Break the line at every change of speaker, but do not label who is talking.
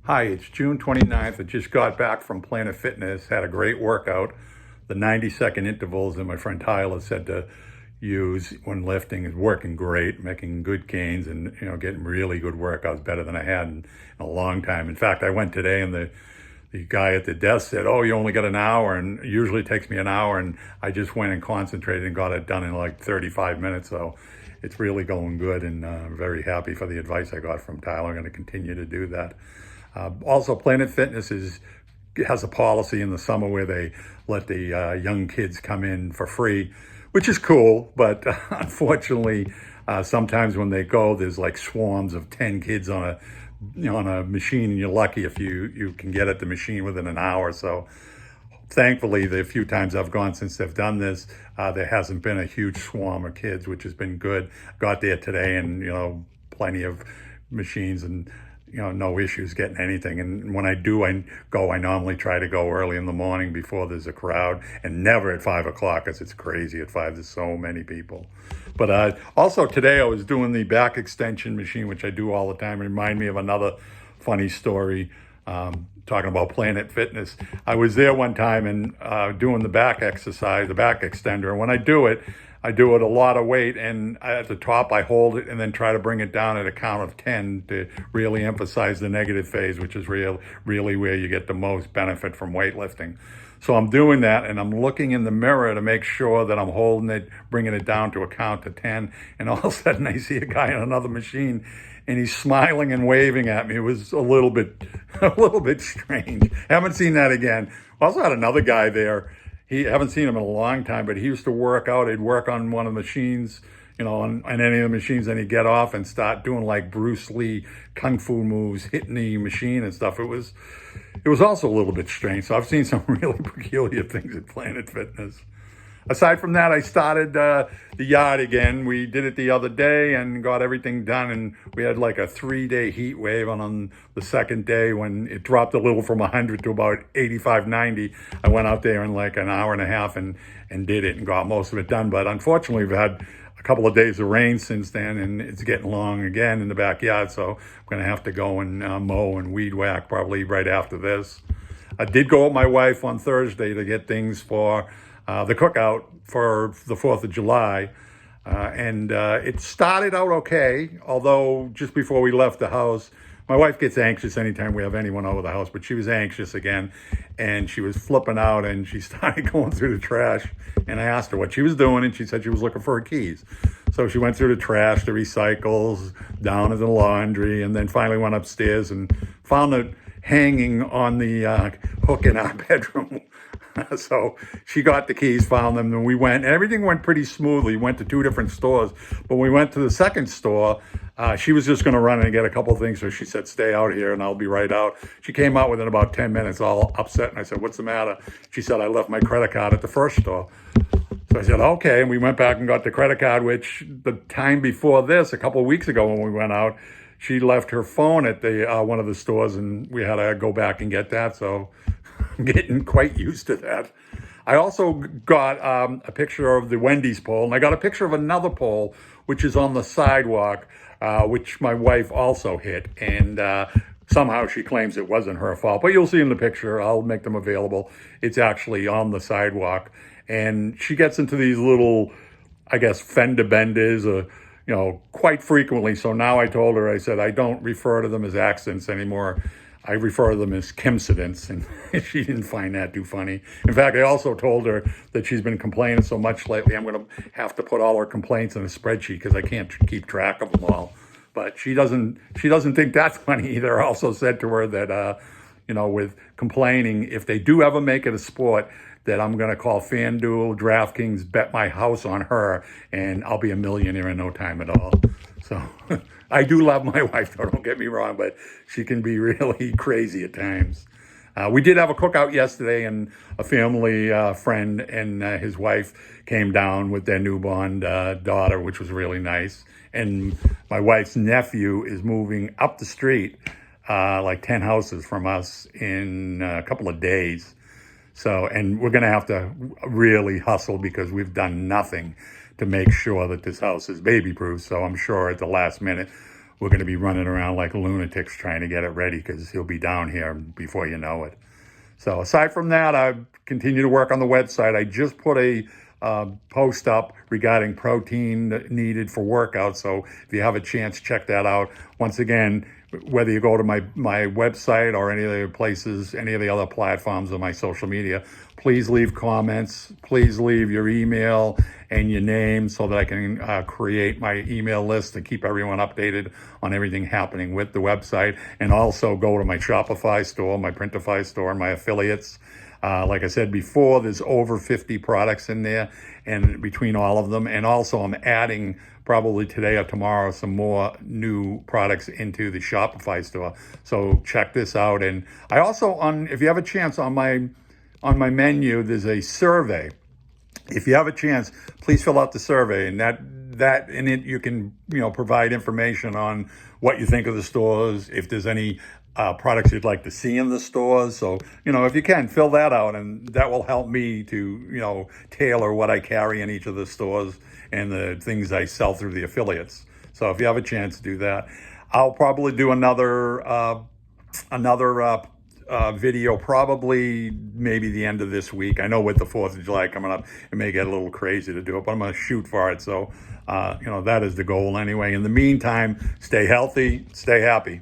Hi, it's June 29th. I just got back from Planet Fitness, had a great workout. The 90-second intervals that my friend Tyler said to use when lifting is working great, making good gains and getting really good workouts, better than I had in a long time. In fact, I went today and the guy at the desk said, "Oh, you only got an hour," and usually it takes me an hour, and I just went and concentrated and got it done in like 35 minutes. So it's really going good, and very happy for the advice I got from Tyler. I'm going to continue to do that. Also, Planet Fitness has a policy in the summer where they let the young kids come in for free, which is cool. But unfortunately, sometimes when they go, there's like swarms of 10 kids on a machine, and you're lucky if you can get at the machine within an hour. So thankfully, the few times I've gone since they've done this, there hasn't been a huge swarm of kids, which has been good. Got there today, and plenty of machines, and no issues getting anything. And when I do, I normally try to go early in the morning before there's a crowd, and never at 5 o'clock, because it's crazy at 5. There's so many people. But also today I was doing the back extension machine, which I do all the time. It reminded me of another funny story. Talking about Planet Fitness, I was there one time and doing the back exercise, the back extender. And when I do it a lot of weight, and at the top I hold it and then try to bring it down at a count of 10 to really emphasize the negative phase, which is really where you get the most benefit from weightlifting. So I'm doing that, and I'm looking in the mirror to make sure that I'm holding it, bringing it down to a count to 10. And all of a sudden I see a guy on another machine, and he's smiling and waving at me. It was a little bit strange. Haven't seen that again. Also had another guy there. Haven't seen him in a long time, but he used to work out. He'd work on one of the machines, on any of the machines, and he'd get off and start doing like Bruce Lee kung fu moves, hitting the machine and stuff. It was also a little bit strange. So I've seen some really peculiar things at Planet Fitness. Aside from that, I started the yard again. We did it the other day and got everything done. And we had like a 3-day heat wave. And on the second day, when it dropped a little from 100 to about 85, 90, I went out there in like an hour and a half and did it and got most of it done. But unfortunately, we've had a couple of days of rain since then, and it's getting long again in the backyard. So I'm going to have to go and mow and weed whack probably right after this. I did go with my wife on Thursday to get things for the cookout for the 4th of July. And it started out okay, although just before we left the house, my wife gets anxious anytime we have anyone over the house, but she was anxious again, and she was flipping out, and she started going through the trash. And I asked her what she was doing, and she said she was looking for her keys. So she went through the trash, the recycles, down to the laundry, and then finally went upstairs and found it hanging on the hook in our bedroom. So she got the keys, found them, and we went. And everything went pretty smoothly. We went to 2 different stores. But when we went to the second store, she was just going to run and get a couple of things. So she said, "Stay out here and I'll be right out." She came out within about 10 minutes, all upset. And I said, "What's the matter?" She said, "I left my credit card at the first store." So I said, "Okay." And we went back and got the credit card, which the time before this, a couple of weeks ago when we went out, she left her phone at the one of the stores, and we had to go back and get that. So I'm getting quite used to that. I also got a picture of the Wendy's pole, and I got a picture of another pole, which is on the sidewalk, which my wife also hit. And somehow she claims it wasn't her fault. But you'll see in the picture, I'll make them available. It's actually on the sidewalk. And she gets into these little, I guess, fender benders, quite frequently. So now I told her, I said, I don't refer to them as accidents anymore. I refer to them as Kimcidents, and she didn't find that too funny. In fact, I also told her that she's been complaining so much lately, I'm going to have to put all her complaints in a spreadsheet because I can't keep track of them all. But she doesn't think that's funny either. I also said to her that, with complaining, if they do ever make it a sport, that I'm going to call FanDuel, DraftKings, bet my house on her, and I'll be a millionaire in no time at all. So I do love my wife, though, don't get me wrong, but she can be really crazy at times. We did have a cookout yesterday, and a family friend and his wife came down with their newborn daughter, which was really nice. And my wife's nephew is moving up the street, like 10 houses from us in a couple of days. So, and we're going to have to really hustle because we've done nothing to make sure that this house is baby-proof. So I'm sure at the last minute, we're going to be running around like lunatics trying to get it ready because he'll be down here before you know it. So aside from that, I continue to work on the website. I just put a post up regarding protein needed for workouts. So if you have a chance, check that out. Once again, whether you go to my website or any of the places, any of the other platforms on my social media, please leave comments. Please leave your email and your name so that I can create my email list and keep everyone updated on everything happening with the website. And also go to my Shopify store, my Printify store, and my affiliates. Like I said before, there's over 50 products in there and between all of them. And also I'm adding probably today or tomorrow some more new products into the Shopify store. So check this out. And I also, if you have a chance, on my menu, there's a survey. If you have a chance, please fill out the survey, and that in it you can provide information on what you think of the stores, if there's any products you'd like to see in the stores. So if you can, fill that out, and that will help me to tailor what I carry in each of the stores and the things I sell through the affiliates. So if you have a chance to do that, I'll probably do another video probably maybe the end of this week. I know with the 4th of July coming up, it may get a little crazy to do it, but I'm going to shoot for it. So, that is the goal anyway. In the meantime, stay healthy, stay happy.